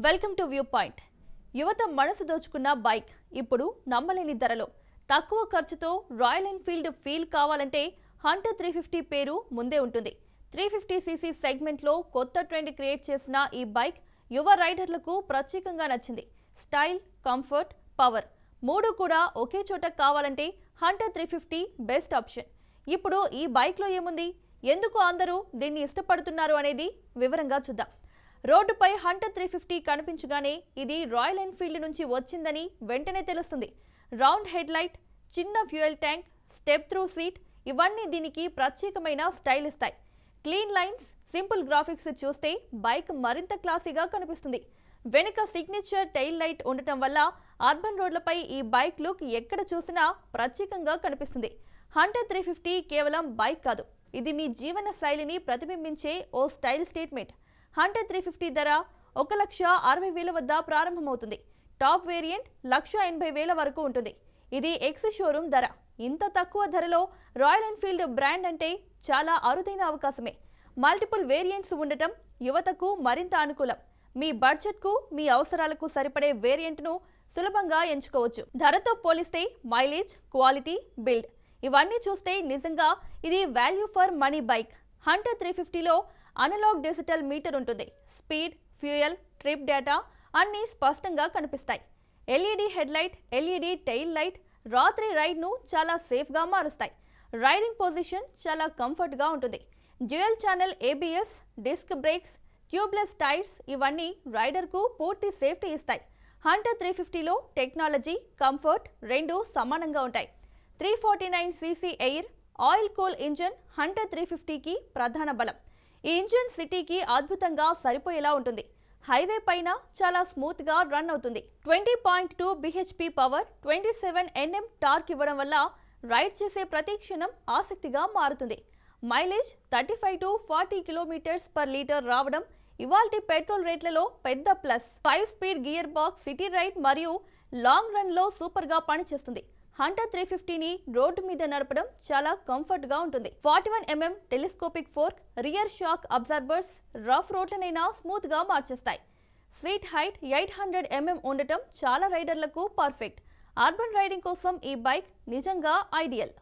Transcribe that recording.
Welcome to view point. యువత మనసు దోచుకున్న బైక్ ఇప్పుడు నమ్మలేని ధరలో తక్కువ ఖర్చుతో రాయల్ ఎన్ఫీల్డ్ ఫీల్ కావాలంటే హంటర్ 350 పేరు ముందే ఉంటుంది. 350cc సెగ్మెంట్లో కొత్త ట్రెండ్ క్రియేట్ చేసిన ఈ బైక్ యువ రైడర్లకు ప్రత్యేకంగా నచ్చింది. స్టైల్, కంఫర్ట్, పవర్ మూడు కూడా ఒకే చోట కావాలంటే హంటర్ 350 బెస్ట్ ఆప్షన్. ఇప్పుడు ఈ బైక్లో ఏముంది, ఎందుకు అందరూ దీన్ని ఇష్టపడుతున్నారు అనేది వివరంగా చూద్దాం. రోడ్డుపై హంటర్ 350 కనిపించగానే ఇది రాయల్ ఎన్ఫీల్డ్ నుంచి వచ్చిందని వెంటనే తెలుస్తుంది. రౌండ్ హెడ్ లైట్, చిన్న fuel tank, step through seat ఇవన్నీ దీనికి ప్రత్యేకమైన స్టైల్ ఇస్తాయి. క్లీన్ లైన్స్, సింపుల్ గ్రాఫిక్స్ చూస్తే బైక్ మరింత క్లాసీగా కనిపిస్తుంది. వెనుక సిగ్నేచర్ టైల్ లైట్ ఉండటం వల్ల అర్బన్ రోడ్లపై ఈ బైక్ లుక్ ఎక్కడ చూసినా ప్రత్యేకంగా కనిపిస్తుంది. హంటర్ 350 కేవలం బైక్ కాదు, ఇది మీ జీవన శైలిని ప్రతిబింబించే ఓ స్టైల్ స్టేట్మెంట్. హంటర్ 350 ధర 1,60,000 వద్ద ప్రారంభమవుతుంది. టాప్ వేరియంట్ 1,80,000 వరకు ఉంటుంది. ఇది ఎక్స్ షోరూమ్ ధర. ఇంత తక్కువ ధరలో రాయల్ ఎన్ఫీల్డ్ బ్రాండ్ అంటే చాలా అరుదైన అవకాశమే. మల్టిపుల్ వేరియంట్స్ ఉండటం యువతకు మరింత అనుకూలం. మీ బడ్జెట్కు, మీ అవసరాలకు సరిపడే వేరియంట్ను సులభంగా ఎంచుకోవచ్చు. ధరతో పోలిస్తే మైలేజ్, క్వాలిటీ, బిల్డ్ ఇవన్నీ చూస్తే నిజంగా ఇది value for money bike. Hunter 350లో అనలాగ్ డిజిటల్ మీటర్ ఉంటుంది. స్పీడ్, ఫ్యూయల్, ట్రిప్ డేటా అన్నీ స్పష్టంగా కనిపిస్తాయి. LED headlight, LED tail light రాత్రి రైడ్ను చాలా సేఫ్గా మారుస్తాయి. రైడింగ్ పొజిషన్ చాలా కంఫర్ట్గా ఉంటుంది. Dual channel ABS, disc brakes, tubeless tyres ఇవన్నీ రైడర్కు పూర్తి సేఫ్టీ ఇస్తాయి. హంటర్ 350లో టెక్నాలజీ, కంఫర్ట్ రెండూ సమానంగా ఉంటాయి. 349cc air, oil cool engine Hunter 350కి ప్రధాన బలం. ఈ ఇంజిన్ సిటీకి అద్భుతంగా సరిపోయేలా ఉంటుంది. హైవే పైన చాలా స్మూత్ గా రన్ అవుతుంది. 20.2 bhp పవర్, 27 Nm టార్క్ ఇవ్వడం వల్ల రైడ్ చేసే ప్రతి క్షణం ఆసక్తిగా మారుతుంది. మైలేజ్ 35 to 40 km/లీటర్ రావడం ఇవాల్టి పెట్రోల్ రేట్లలో పెద్ద plus. 5 speed gear box city ride మరియు లాంగ్ రన్ లో సూపర్ గా పనిచేస్తుంది. హంటర్ 350ని రోడ్డు మీద నడపడం చాలా కంఫర్ట్ గా ఉంటుంది. 41 mm telescopic fork, rear shock absorbers rough రోడ్లనైనా స్మూత్ గా మార్చేస్తాయి. సీట్ హైట్ 800 mm ఉండటం చాలా రైడర్లకు పర్ఫెక్ట్. అర్బన్ రైడింగ్ కోసం ఈ బైక్ నిజంగా ఐడియల్.